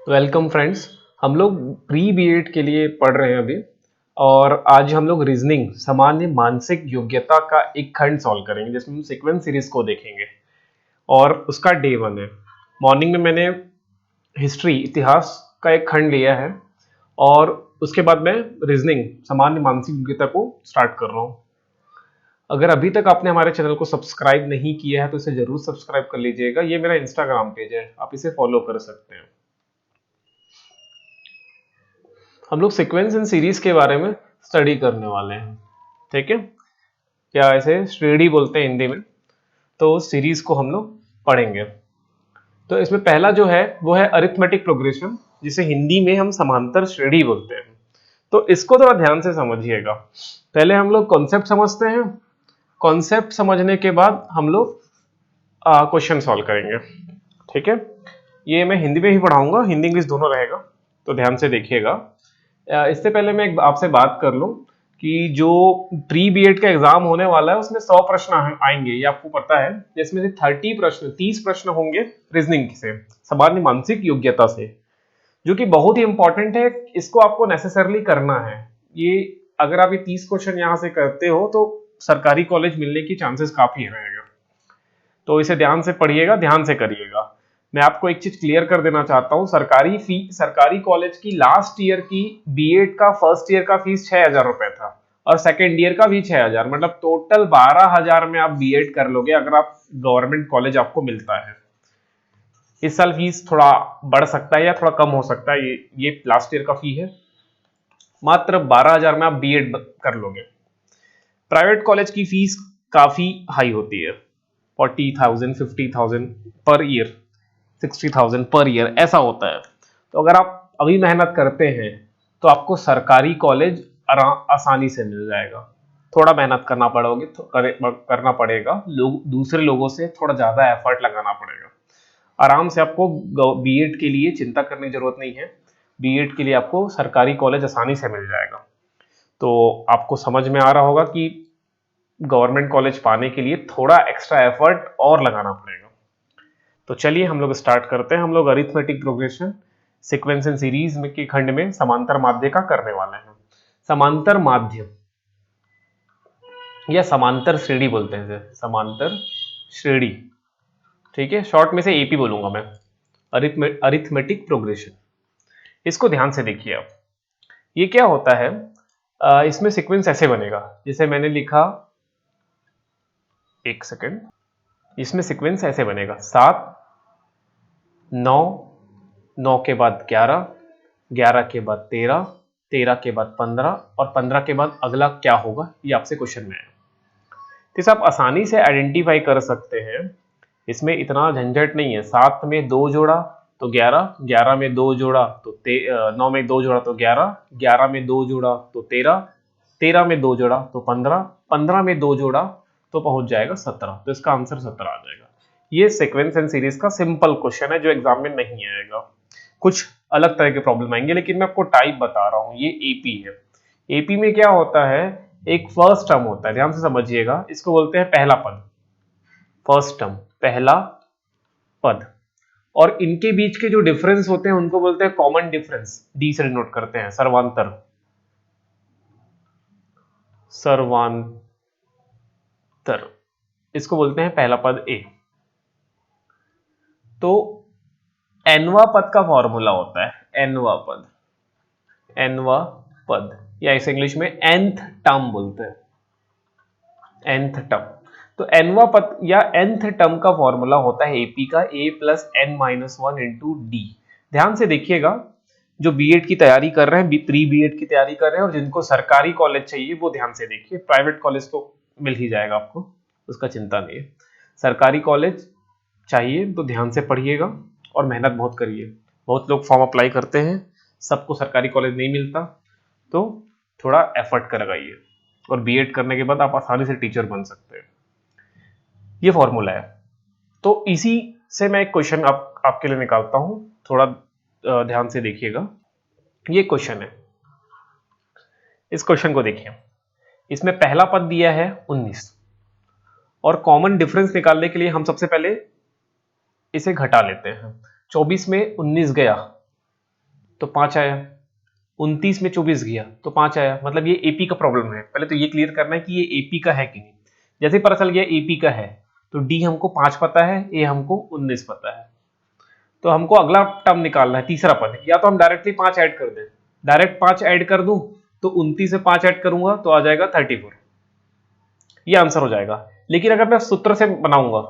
Welcome friends. हम लोग pre BEd के लिए पढ़ रहे हैं अभी। और आज हम लोग रीजनिंग सामान्य मानसिक योग्यता का एक खंड सॉल्व करेंगे जिसमें हम सीक्वेंस सीरीज को देखेंगे। और उसका डे 1 है। मॉर्निंग में मैंने हिस्ट्री इतिहास का एक खंड लिया है और उसके बाद मैं रीजनिंग सामान्य मानसिक योग्यता को स्टार्ट कर रहा हूँ। अगर अभी तक आपने हमारे चैनल को सब्सक्राइब नहीं किया है तो इसे जरूर सब्सक्राइब कर लीजिएगा। ये मेरा इंस्टाग्राम पेज है, आप इसे फॉलो कर सकते हैं। हम लोग सीक्वेंस एंड सीरीज के बारे में स्टडी करने वाले हैं, ठीक है। या ऐसे श्रेणी बोलते हैं हिंदी में। तो सीरीज को हम लोग पढ़ेंगे। तो इसमें पहला जो है वो है अरिथमेटिक प्रोग्रेशन, जिसे हिंदी में हम समांतर श्रेणी बोलते हैं। तो इसको थोड़ा ध्यान से समझिएगा। पहले हम लोग कॉन्सेप्ट समझते हैं। कॉन्सेप्ट समझने के बाद हम लोग क्वेश्चन सॉल्व करेंगे, ठीक है। ये मैं हिंदी में ही पढ़ाऊंगा, हिंदी इंग्लिश दोनों रहेगा, तो ध्यान से देखिएगा। इससे पहले मैं आपसे बात कर लूं कि जो प्री बीएड का एग्जाम होने वाला है उसमें 100 प्रश्न आएंगे, ये आपको पता है। जिसमें से 30 प्रश्न होंगे रीजनिंग से, सामान्य मानसिक योग्यता से, जो कि बहुत ही इंपॉर्टेंट है। इसको आपको नेसेसरली करना है। ये अगर आप ये 30 क्वेश्चन यहाँ से करते हो तो सरकारी कॉलेज मिलने की चांसेस काफी रहेगा। तो इसे ध्यान से पढ़िएगा, ध्यान से करिएगा। मैं आपको एक चीज क्लियर कर देना चाहता हूँ। सरकारी कॉलेज की लास्ट ईयर की बीएड का फर्स्ट ईयर का फीस 6,000 रुपए था और सेकेंड ईयर का भी 6,000, मतलब टोटल 12,000 में आप बीएड कर लोगे अगर आप गवर्नमेंट कॉलेज आपको मिलता है। इस साल फीस थोड़ा बढ़ सकता है या थोड़ा कम हो सकता है। ये लास्ट ईयर का फी है। मात्र 12,000 में आप बीएड कर लोगे। प्राइवेट कॉलेज की फीस काफी हाई होती है, 40,000, 50,000 पर ईयर, 60,000 पर ईयर, ऐसा होता है। तो अगर आप अभी मेहनत करते हैं तो आपको सरकारी कॉलेज आसानी से मिल जाएगा। थोड़ा मेहनत करना पड़ेगा, लोग दूसरे लोगों से थोड़ा ज्यादा एफर्ट लगाना पड़ेगा। आराम से आपको बीएड के लिए चिंता करने की जरूरत नहीं है। बीएड के लिए आपको सरकारी कॉलेज आसानी से मिल जाएगा। तो आपको समझ में आ रहा होगा कि गवर्नमेंट कॉलेज पाने के लिए थोड़ा एक्स्ट्रा एफर्ट और लगाना पड़ेगा। तो चलिए हम लोग स्टार्ट करते हैं। हम लोग arithmetic progression sequence and series में के खंड में समांतर माध्य का करने वाले हैं। समांतर माध्य या समांतर श्रेणी बोलते हैं इसे, समांतर श्रेणी, ठीक है। शॉर्ट में से एपी बोलूंगा मैं, अरिथमेटिक प्रोग्रेशन। इसको ध्यान से देखिए आप। ये क्या होता है, इसमें सीक्वेंस ऐसे बनेगा जिसे मैंने लिखा, एक सेकेंड। इसमें सीक्वेंस ऐसे बनेगा 7, 9, 9 के बाद 11, 11 के बाद 13, 13 के बाद 15 और 15 के बाद अगला क्या होगा ये आपसे क्वेश्चन में है। तो इसे आप आसानी से आइडेंटिफाई कर सकते हैं। इसमें इतना झंझट नहीं है। 7 में 2 जोड़ा तो 11, 11 में 2 जोड़ा तो 9 में 2 जोड़ा तो 11, 11 में 2 जोड़ा तो 13, 13 में 2 जोड़ा तो 15, 15 में 2 जोड़ा तो पहुंच जाएगा 17। तो इसका आंसर 17 आ जाएगा। ये सीक्वेंस एंड सीरीज का सिंपल क्वेश्चन है जो एग्जाम में नहीं आएगा। कुछ अलग तरह के प्रॉब्लम आएंगे, लेकिन मैं आपको टाइप बता रहा हूं। ये एपी है। एपी में क्या होता है, एक फर्स्ट टर्म होता है, ध्यान से समझिएगा। इसको बोलते हैं पहला पद, फर्स्ट टर्म, पहला पद। और इनके बीच के जो डिफरेंस होते हैं उनको बोलते हैं कॉमन डिफरेंस। डी से डिनोट करते हैं। सर्वांतर, सर्वांतर, इसको बोलते हैं पहला पद ए। तो एनवा पद का फॉर्मूला होता है, एनवा पद, एनवा पद, या इसे इंग्लिश में nth टर्म बोलते हैं, nth टर्म। तो एनवा पद या nth टर्म का फॉर्मूला होता है एपी का a plus n minus 1 into D. ध्यान से देखिएगा, जो बीएड की तैयारी कर रहे हैं, प्री बीएड की तैयारी कर रहे हैं और जिनको सरकारी कॉलेज चाहिए वो ध्यान से देखिए। प्राइवेट कॉलेज तो मिल ही जाएगा आपको, उसका चिंता नहीं है। सरकारी कॉलेज चाहिए तो ध्यान से पढ़िएगा और मेहनत बहुत करिए। बहुत लोग फॉर्म अप्लाई करते हैं, सबको सरकारी कॉलेज नहीं मिलता, तो थोड़ा एफर्ट कर लगाइए और बीएड करने के बाद आप आसानी से टीचर बन सकते हैं। ये फॉर्मूला है। तो इसी से मैं एक क्वेश्चन आपके लिए निकालता हूं, थोड़ा ध्यान से देखिएगा। ये क्वेश्चन है, इस क्वेश्चन को देखिए। इसमें पहला पद दिया है 19 और कॉमन डिफरेंस निकालने के लिए हम सबसे पहले इसे घटा लेते हैं। 24 में 19 गया तो 5 आया, 29 में 24 गया तो 5 आया, मतलब ये एपी का प्रॉब्लम है। पहले तो ये क्लियर करना है कि ये एपी का है कि नहीं। जैसे ही पता चल गया एपी का है तो डी हमको 5 पता है, ए हमको 19 पता है, तो हमको अगला टर्म निकालना है, तीसरा पद। या तो हम डायरेक्टली 5 ऐड कर दें, डायरेक्ट 5 ऐड कर दूं तो 29 से 5 ऐड करूंगा तो आ जाएगा 34, ये आंसर हो जाएगा। लेकिन अगर मैं सूत्र से बनाऊंगा,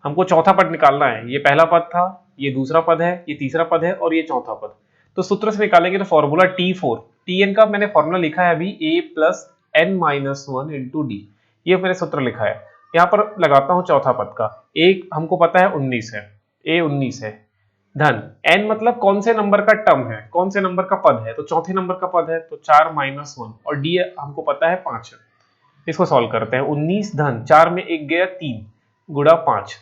हमको चौथा पद निकालना है, ये पहला पद था, ये दूसरा पद है, ये तीसरा पद है और ये चौथा पद, तो सूत्र से निकालेंगे तो फॉर्मूला T4, Tn का मैंने फॉर्मूला लिखा है अभी a plus n minus 1 into D, ये मैंने सूत्र लिखा है। यहां पर लगाता हूं चौथा पद का, एक हमको पता है 19 है, a 19 है, धन n मतलब कौन से नंबर का टर्म है, कौन से नंबर का पद है, तो चौथे नंबर का पद है, तो 4 माइनस 1 और d हमको पता है 5 है। इसको सॉल्व करते हैं, 19 धन 4 में 1 गया 3 गुड़ा 5,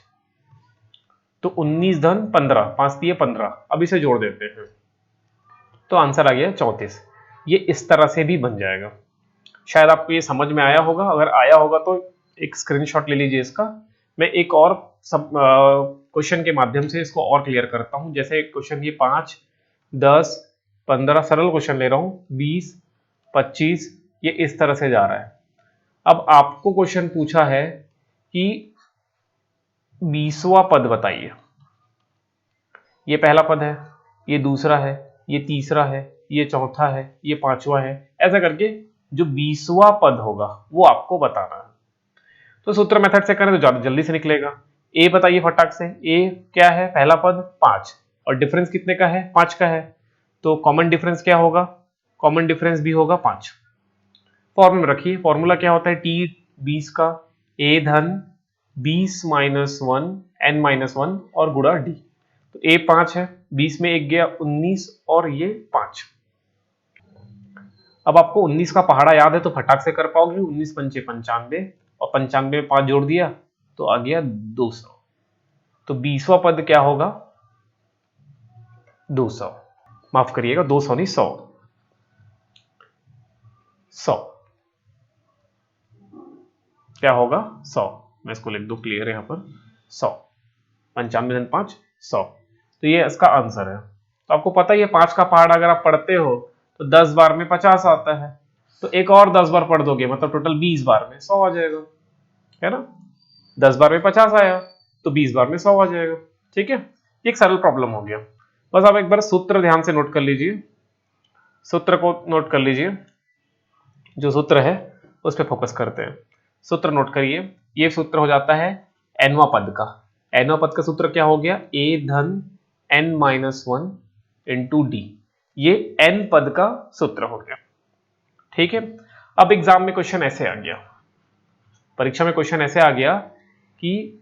तो 19 धन 15, 5 दिए 15, अब इसे जोड़ देते हैं तो आंसर आ गया 34। ये इस तरह से भी बन जाएगा। शायद आपको ये समझ में आया होगा, अगर आया होगा तो एक स्क्रीनशॉट ले लीजिए इसका। मैं एक और सब क्वेश्चन के माध्यम से इसको और क्लियर करता हूं। जैसे क्वेश्चन ये 5, 10, 15 सरल क्वेश्चन ले रहा हूं, 20, 25, ये इस तरह से जा रहा है। अब आपको क्वेश्चन पूछा है कि 20वां पद बताइए, ये पहला पद है, ये दूसरा है, ये तीसरा है, ये चौथा है, ये पांचवा है, ऐसा करके जो 20वां पद होगा वो आपको बताना है। तो सूत्र मेथड से करें तो ज्यादा जल्दी से निकलेगा। ए बताइए फटाक से, ए क्या है, पहला पद 5 और डिफरेंस कितने का है, 5 का है, तो कॉमन डिफरेंस क्या होगा, कॉमन डिफरेंस भी होगा 5। फॉर्मूला रखिए, फॉर्मूला क्या होता है, टी 20 का ए धन 20 माइनस 1 n माइनस 1 और गुड़ा डी, तो ए 5 है, 20 में 1 गया 19 और ये 5। अब आपको 19 का पहाड़ा याद है तो फटाक से कर पाओगे, 19 पंचे 95 और 95 में 5 जोड़ दिया तो आ गया 200, तो 20वां पद क्या होगा, 200, माफ करिएगा 200 नहीं 100, 100 क्या होगा 100, मैं इसको लिख दूं क्लियर यहां पर, 100, 95 धन 5 100, तो ये इसका आंसर है। तो आपको पता ही है 5 का पहाड़ अगर आप पढ़ते हो तो 10 बार में 50 आता है, तो एक और 10 बार पढ़ दोगे मतलब टोटल 20 बार में 100 आ जाएगा, है ना। 10 बार में 50 आया तो 20 बार में 100 आ जाएगा। ठीक है, एक सरल प्रॉब्लम हो गया। बस आप एक बार सूत्र ध्यान से नोट कर लीजिए, सूत्र को नोट कर लीजिए, जो सूत्र है उस पर फोकस करते हैं। सूत्र नोट करिए, ये सूत्र हो जाता है nवां पद का, nवां पद का सूत्र क्या हो गया, a धन n माइनस 1 इंटू डी, ये n पद का सूत्र हो गया। ठीक है, अब एग्जाम में क्वेश्चन ऐसे आ गया, परीक्षा में क्वेश्चन ऐसे आ गया कि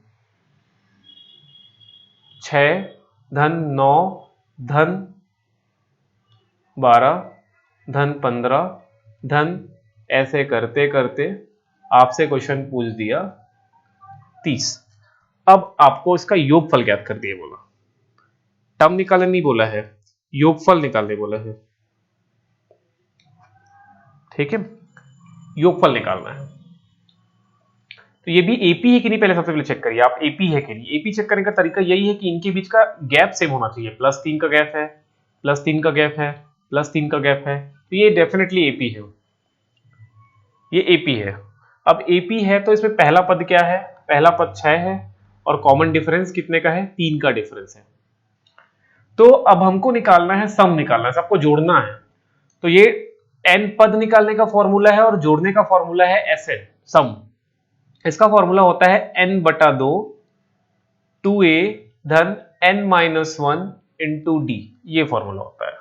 6 धन 9 धन 12 धन 15 धन, ऐसे करते करते आपसे क्वेश्चन पूछ दिया 30। अब आपको इसका योगफल ज्ञात कर दिए बोला, टर्म निकालने नहीं बोला है, योगफल निकालने बोला है। ठीक है, योगफल निकालना है, तो ये भी एपी है कि नहीं पहले सबसे पहले चेक करिए आप, एपी है कि नहीं। एपी चेक करने का तरीका यही है कि इनके बीच का गैप सेम होना चाहिए, +3 का गैप है, +3 का गैप है, +3 का गैप है, तो ये डेफिनेटली एपी है, ये एपी है। अब एपी है तो इसमें पहला पद क्या है, पहला पद 6 है और कॉमन डिफरेंस कितने का है, 3 का डिफरेंस है। तो अब हमको निकालना है, सम निकालना है, सबको जोड़ना है। तो ये n पद निकालने का फॉर्मूला है और जोड़ने का फॉर्मूला है एसएन, सम। इसका फॉर्मूला होता है n/2 2a धन n माइनस 1 इंटू डी, ये फॉर्मूला होता है।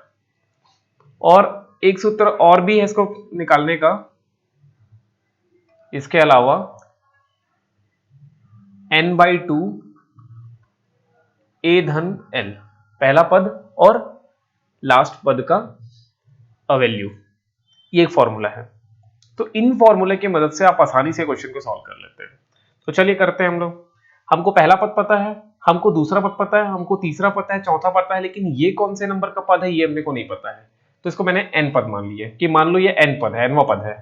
और एक सूत्र और भी है इसको निकालने का, इसके अलावा n/2 a धन l, पहला पद और लास्ट पद का वैल्यू, ये एक फॉर्मूला है। तो इन फॉर्मूले की मदद से आप आसानी से क्वेश्चन को सॉल्व कर लेते हैं। तो चलिए करते हैं हम लोग। हमको पहला पद पता है, हमको दूसरा पद पता है, हमको तीसरा पता है, चौथा पता है, लेकिन ये कौन से नंबर का पद है ये हमने को नहीं पता है। तो इसको मैंने n पद मान लिया कि मान लो ये n पद है, nवां पद है,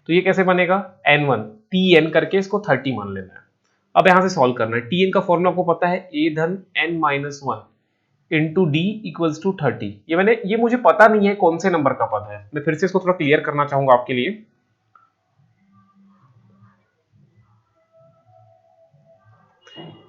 तो ये कैसे बनेगा, n1 tn करके इसको 30 मान लेना है। अब यहां से सॉल्व करना है। tn का फॉर्मूला आपको पता है a धन n minus 1 into D equals to 30। ये मुझे पता नहीं है कौन से नंबर का पद है, मैं फिर से इसको थोड़ा क्लियर करना चाहूंगा आपके लिए।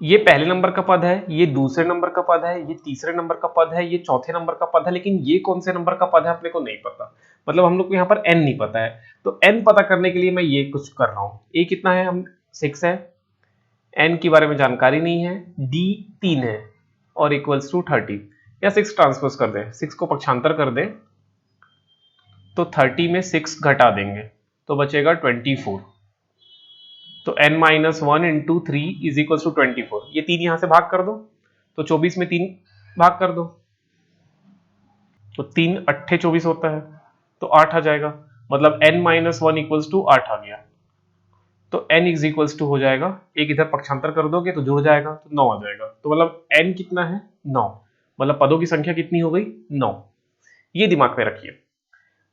ये पहले नंबर का पद है, ये दूसरे नंबर का पद है, ये तीसरे नंबर का पद है, ये चौथे नंबर का पद है, लेकिन ये कौन से नंबर का पद है अपने को नहीं पता। मतलब हम लोग को यहाँ पर n नहीं पता है, तो n पता करने के लिए मैं ये कुछ कर रहा हूं। a कितना है, हम 6 है, n के बारे में जानकारी नहीं है, d 3 है और इक्वल्स टू 30, या 6 ट्रांसपोज कर दें, 6 को पक्षांतर कर दें तो 30 में 6 घटा देंगे तो बचेगा 24। तो n minus one into three is equal to 24। ये 3 यहां से भाग कर दो तो 24 में 3 भाग कर दो तो 3 अट्ठे 24 होता है, तो 8 आ जाएगा। मतलब n minus one equals to 8 आ गया। तो n इज इक्वल्स टू हो जाएगा, एक इधर पक्षांतर कर दोगे तो जुड़ जाएगा तो 9 आ जाएगा। तो मतलब n कितना है, 9। मतलब पदों की संख्या कितनी हो गई, 9। ये दिमाग में रखिए,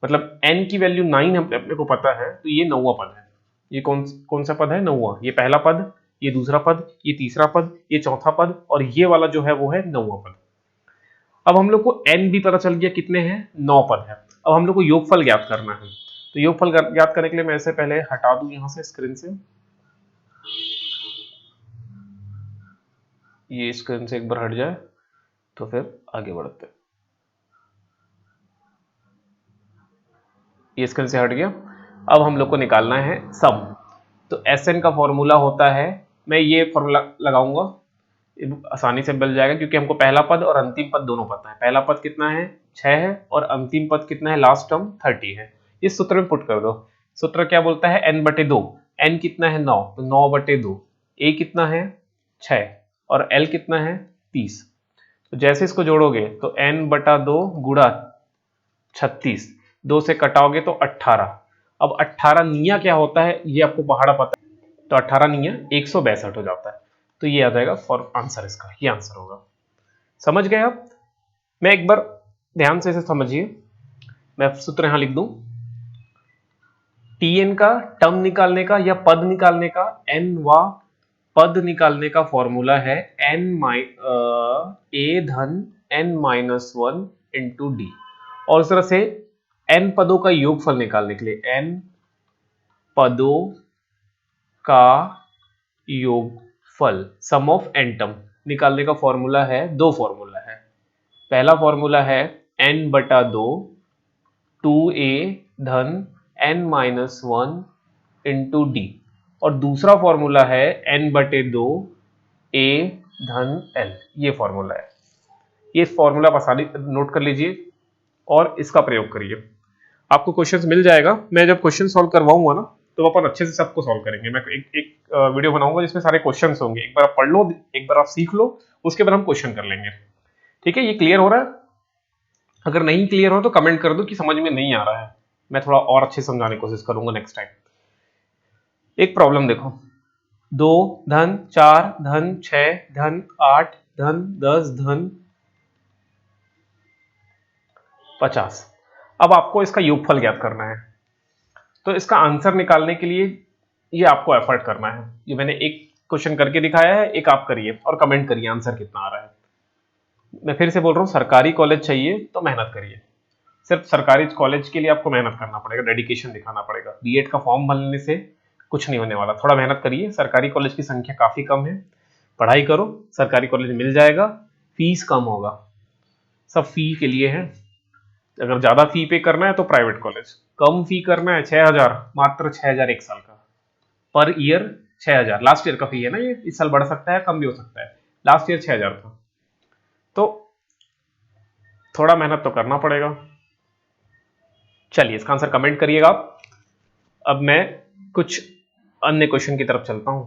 मतलब n की वैल्यू 9 अपने को पता है, तो ये 9वां पद है। ये कौन सा पद है, 9वां। ये पहला पद, ये दूसरा पद, ये तीसरा पद, ये चौथा पद, और ये वाला जो है वो है 9वां पद। अब हम लोग को n भी पता चल गया कितने हैं, 9 पद है। अब हम लोग को योगफल ज्ञात करना है, तो योगफल ज्ञात करने के लिए मैं इसे पहले हटा दूं यहां से स्क्रीन से। ये स्क्रीन से एक बार हट जाए तो फिर आगे बढ़ते हैं। ये स्क्रीन से हट गया। अब हम लोग को निकालना है सम। तो Sn का फॉर्मूला होता है, मैं ये फॉर्मूला लगाऊंगा, आसानी से मिल जाएगा क्योंकि हमको पहला पद और अंतिम पद दोनों पता है। पहला पद कितना है, 6 है, और अंतिम पद कितना है, लास्ट टर्म 30 है। इस सूत्र में पुट कर दो। सूत्र क्या बोलता है, n बटे 2। n कितना है, 9, तो 9 बटे 2। a कितना है, 6, और l कितना है, 30। तो जैसे इसको जोड़ोगे तो n बटा 2 गुणा 36, 2 से कटाओगे तो 18। अब 18 निया क्या होता है ये आपको पहाड़ा पता है, तो 18 निया 162 हो जाता है। तो ये आ जाएगा फॉर आंसर, इसका ये आंसर होगा। समझ गए आप? मैं एक बार ध्यान से इसे समझिए, मैं सूत्र यहां लिख दूं। Tn का टर्म निकालने का या पद निकालने का, n वा पद निकालने का फॉर्मूला है a धन n minus one into D. और इस तरह से n पदों का योगफल निकालने के लिए, n पदों का योगफल, सम ऑफ n टर्म निकालने का फॉर्मूला है, दो फॉर्मूला है। पहला फॉर्मूला है n बटा 2 2a धन n minus one into D, और दूसरा फॉर्मूला है n बटे 2 a धन l। ये फॉर्मूला है। ये फॉर्मूला आप आसानी नोट कर लीजिए और इसका प्रयोग करिए, आपको क्वेश्चंस मिल जाएगा। मैं जब क्वेश्चन सॉल्व करवाऊंगा ना तो अपन अच्छे से सबको सॉल्व करेंगे। मैं एक वीडियो बनाऊंगा जिसमें सारे क्वेश्चंस होंगे, एक बार आप पढ़ लो, एक बार आप सीख लो, उसके बाद हम क्वेश्चन कर लेंगे। ठीक है, ये क्लियर हो रहा है? अगर नहीं क्लियर हो तो कमेंट कर दो कि समझ में नहीं आ रहा है, मैं थोड़ा और अच्छे समझाने की कोशिश करूंगा नेक्स्ट टाइम। एक प्रॉब्लम देखो, 2 धन 4 धन 6 धन 8 धन 10 धन 50। अब आपको इसका योगफल ज्ञात करना है, तो इसका आंसर निकालने के लिए ये आपको एफर्ट करना है। ये मैंने एक क्वेश्चन करके दिखाया है, एक आप करिए और कमेंट करिए आंसर कितना आ रहा है। मैं फिर से बोल रहा हूँ, सरकारी कॉलेज चाहिए तो मेहनत करिए। सिर्फ सरकारी कॉलेज के लिए आपको मेहनत करना पड़ेगा, डेडिकेशन दिखाना पड़ेगा। बीएड का फॉर्म भरने से कुछ नहीं होने वाला, थोड़ा मेहनत करिए। सरकारी कॉलेज की संख्या काफी कम है, पढ़ाई करो, सरकारी कॉलेज मिल जाएगा, फीस कम होगा, सब फी के लिए है। अगर ज्यादा फी पे करना है तो प्राइवेट कॉलेज, कम फी करना है 6000, मात्र 6000 एक साल का, पर ईयर 6000। लास्ट ईयर का फी है ना, ये इस साल बढ़ सकता है, कम भी हो सकता है। लास्ट ईयर 6000 था, तो थोड़ा मेहनत तो करना पड़ेगा। चलिए इसका आंसर कमेंट करिएगा आप। अब मैं कुछ अन्य क्वेश्चन की तरफ चलता हूं।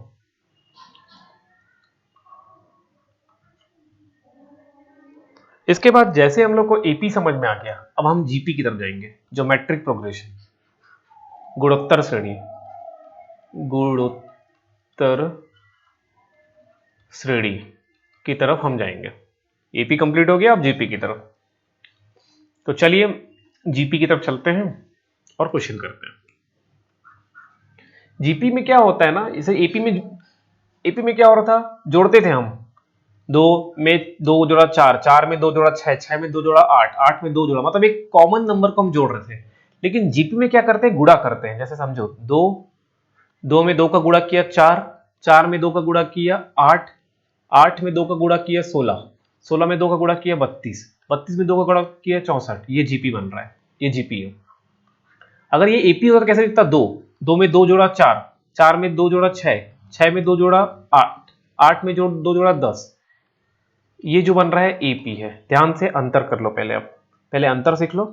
इसके बाद जैसे हम लोग को एपी समझ में आ गया, अब हम जीपी की तरफ जाएंगे, ज्योमेट्रिक प्रोग्रेशन, गुणोत्तर श्रेणी, गुणोत्तर श्रेणी की तरफ हम जाएंगे। एपी कंप्लीट हो गया, अब जीपी की तरफ। तो चलिए जीपी की तरफ चलते हैं और क्वेश्चन करते हैं। जीपी में क्या होता है ना, इसे एपी में क्या हो रहा था, जोड़ते थे हम, 2 में 2 जोड़ा 4, 4 में 2 जोड़ा 6, 6 में 2 जोड़ा 8, 8 में 2 जोड़ा, मतलब एक कॉमन नंबर को हम जोड़ रहे थे। लेकिन जीपी में क्या करते हैं, गुणा करते हैं। जैसे समझो 2, 2 में 2 का गुणा किया 4, 4 में 2 का गुणा किया 8, 8 में 2 का गुणा किया 16, 16 में 2 का गुणा किया 32, 32 में 2 का गुणा किया 64। ये जीपी बन रहा है, ये जीपी है। अगर ये एपी होता तो कैसे दिखता, 2, 2 में 2 जोड़ा 4, 4 में 2 जोड़ा 6, 6 में 2 जोड़ा 8, 8 में 2 जोड़ा 10। ये जो बन रहा है एपी है। ध्यान से अंतर कर लो पहले, अब पहले अंतर सीख लो।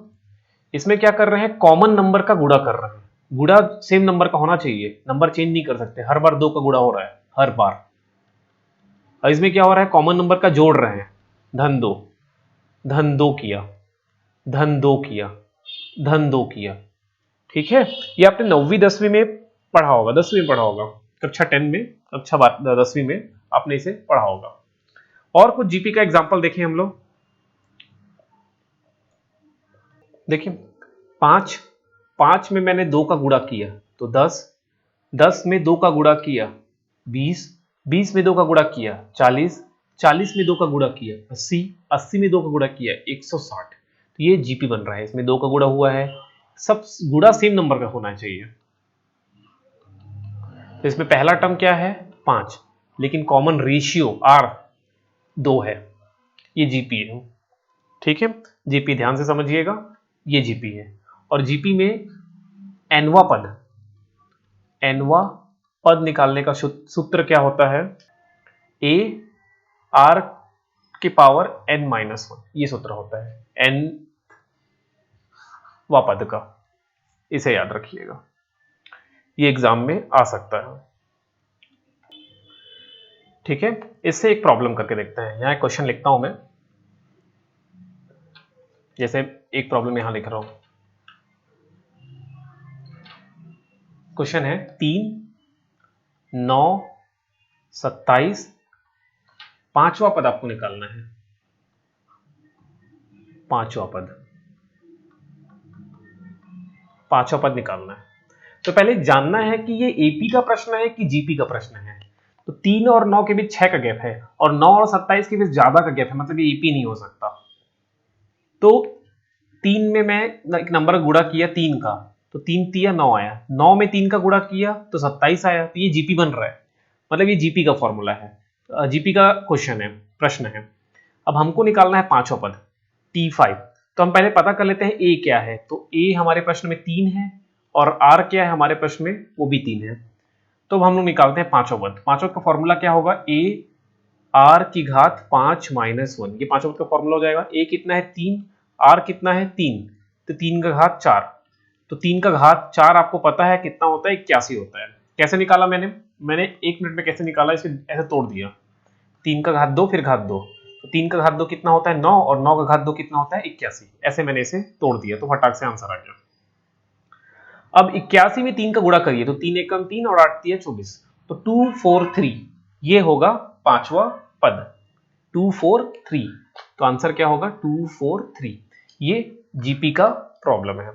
इसमें क्या कर रहे हैं, कॉमन नंबर का गुणा कर रहे हैं। गुणा सेम नंबर का होना चाहिए, नंबर चेंज नहीं कर सकते, हर बार 2 का गुणा हो रहा है हर बार। और इसमें क्या हो रहा है, कॉमन नंबर का जोड़ रहे हैं। धन 2, धन 2 किया, धन 2 किया, धन 2 किया। ठीक है, ये आपने 9वीं 10वीं में पढ़ा होगा, 10वीं में पढ़ा होगा, कक्षा 10 में, कक्षा 10वीं में आपने इसे पढ़ा होगा। और कुछ जीपी का एग्जांपल देखें हम लोग। देखिए 5, 5 में मैंने 2 का गुणा किया तो 10, 10 में 2 का गुणा किया 20, 20 में 2 का गुणा किया 40, 40 में 2 का गुणा किया 80, 80 में 2 का गुणा किया 160। तो ये जीपी बन रहा है, इसमें 2 का गुणा हुआ है, सब गुणा सेम नंबर का होना चाहिए। तो इसमें पहला टर्म क्या है 5, लेकिन कॉमन रेशियो आर 2 है, ये जीपी है। ठीक है, जीपी ध्यान से समझिएगा, ये जीपी है। और जीपी में एनवा पद, एनवा पद निकालने का सूत्र क्या होता है, ए आर की पावर n माइनस 1, ये सूत्र होता है एन वा पद का, इसे याद रखिएगा, ये एग्जाम में आ सकता है। ठीक है, इससे एक प्रॉब्लम करके देखते हैं। यहां एक क्वेश्चन लिखता हूं मैं, जैसे एक प्रॉब्लम यहां लिख रहा हूं। क्वेश्चन है 3, 9, 27, पांचवा पद आपको निकालना है, पांचवा पद, पांचवा पद निकालना है। तो पहले जानना है कि ये एपी का प्रश्न है कि जीपी का प्रश्न है। तो 3 और 9 के बीच 6 का गैप है, और 9 और 27 के बीच ज्यादा का गैप है, मतलब ये एपी नहीं हो सकता। तो 3 में मैं एक नंबर गुणा किया 3 का, तो 3 तिया 9 आया, 9 में 3 का गुणा किया तो 27 आया, तो ये जीपी बन रहा है, मतलब ये जीपी का फॉर्मूला है, जीपी का क्वेश्चन है, प्रश्न है। अब हमको निकालना है पांचवा पद T5। तो हम पहले पता कर लेते हैं ए क्या है। तो ए हमारे प्रश्न में 3 है, और आर क्या है हमारे प्रश्न में, वो भी 3 है। तो हम लोग निकालते हैं पांचवा पद। पांचवा का फॉर्मूला क्या होगा, ए आर की घात 5 माइनस 1, ये पांचवा पद का फॉर्मूला हो जाएगा। ए कितना है 3, आर कितना है 3, तो 3 का घात 4, तो 3 का घात 4 आपको पता है कितना होता है, 81 होता है। कैसे निकाला मैंने 1 मिनट में कैसे निकाला, इसे ऐसे तोड़ दिया, 3 का घात 2 फिर घात 2, तो 3 का घात 2 कितना होता है 9, और 9 का घात 2 कितना होता है 81। ऐसे मैंने इसे तोड़ दिया, तो फटाक से आंसर आ गया। अब 81 में 3 का गुणा करिए, तो 3 एकम 3 और 8 तिया 24, तो 243, ये होगा पांचवा पद, 243। तो आंसर क्या होगा 243, ये जीपी का प्रॉब्लम है।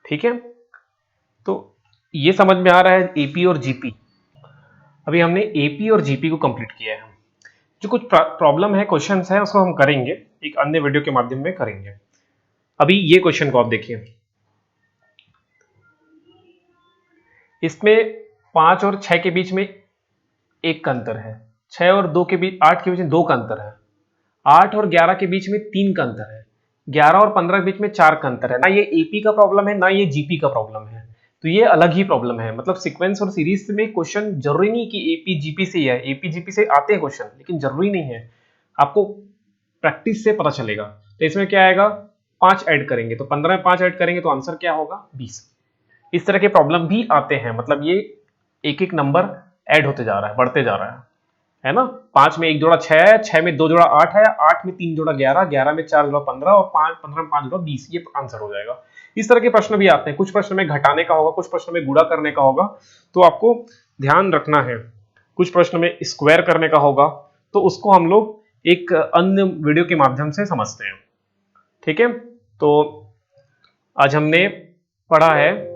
ठीक है, तो ये समझ में आ रहा है एपी और जीपी। अभी हमने एपी और जीपी को कंप्लीट किया है। जो कुछ प्रॉब्लम है, क्वेश्चंस है, उसको हम करेंगे एक अन्य वीडियो के माध्यम में करेंगे। अभी ये क्वेश्चन को आप देखिए, इसमें 5 और 6 के बीच में 1 का अंतर है, 6 और 2 के बीच 8 के बीच में 2 का अंतर है, 8 और 11 के बीच में 3 का अंतर है, 11 और 15 के बीच में 4 का अंतर है। ना ये एपी का प्रॉब्लम है, ना ये जीपी का प्रॉब्लम है, तो ये अलग ही प्रॉब्लम है। मतलब सीक्वेंस और सीरीज में क्वेश्चन जरूरी नहीं कि एपी जीपी से ही है, एपी जीपी से आते हैं क्वेश्चन, लेकिन जरूरी नहीं है, आपको प्रैक्टिस से पता चलेगा। तो इसमें क्या आएगा, 5 ऐड करेंगे तो 15 में 5 ऐड करेंगे तो आंसर क्या होगा 20। इस तरह के प्रॉब्लम भी आते हैं, मतलब ये एक एक नंबर ऐड होते जा रहा है, बढ़ते जा रहा है ना। 5 में 1 जोड़ा 6 है, 6 में 2 जोड़ा 8 है, 8 में 3 जोड़ा 11, 11 में 4 जोड़ा 15, और 15 में 5 जोड़ा 20, ये आंसर हो जाएगा। इस तरह के प्रश्न भी आते हैं, कुछ प्रश्न में घटाने का होगा, कुछ प्रश्न में गुणा करने का होगा, तो आपको ध्यान रखना है। कुछ प्रश्न में स्क्वायर करने का होगा, तो उसको हम लोग एक अन्य वीडियो के माध्यम से समझते हैं। ठीक है, तो आज हमने पढ़ा है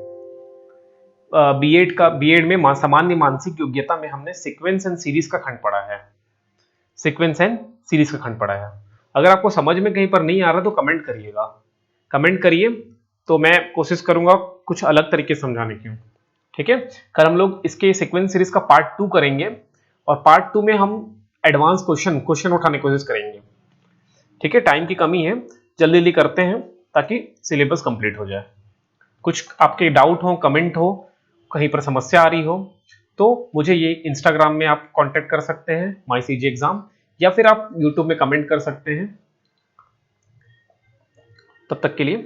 बीएड में सामान्य मानसिक योग्यता में हमने सीक्वेंस एंड सीरीज का खंड पढ़ा है। सीक्वेंस एंड सीरीज का खंड पढ़ाया। अगर आपको समझ में कहीं पर नहीं आ रहा तो कमेंट करिएगा, कमेंट करिए, तो मैं कोशिश करूंगा कुछ अलग तरीके से समझाने की। ठीक है, कल हम लोग इसके सीक्वेंस सीरीज का पार्ट 2 करेंगे और पार्ट 2 में हम एडवांस क्वेश्चन उठाने की कोशिश करेंगे। ठीक है, टाइम की कमी है, जल्दी जल्दी करते हैं ताकि सिलेबस कंप्लीट हो जाए। कुछ आपके डाउट हो, कमेंट हो, कहीं पर समस्या आ रही हो तो मुझे ये इंस्टाग्राम में आप कांटेक्ट कर सकते हैं माई सीजी एग्जाम, या फिर आप यूट्यूब में कमेंट कर सकते हैं। तब तक के लिए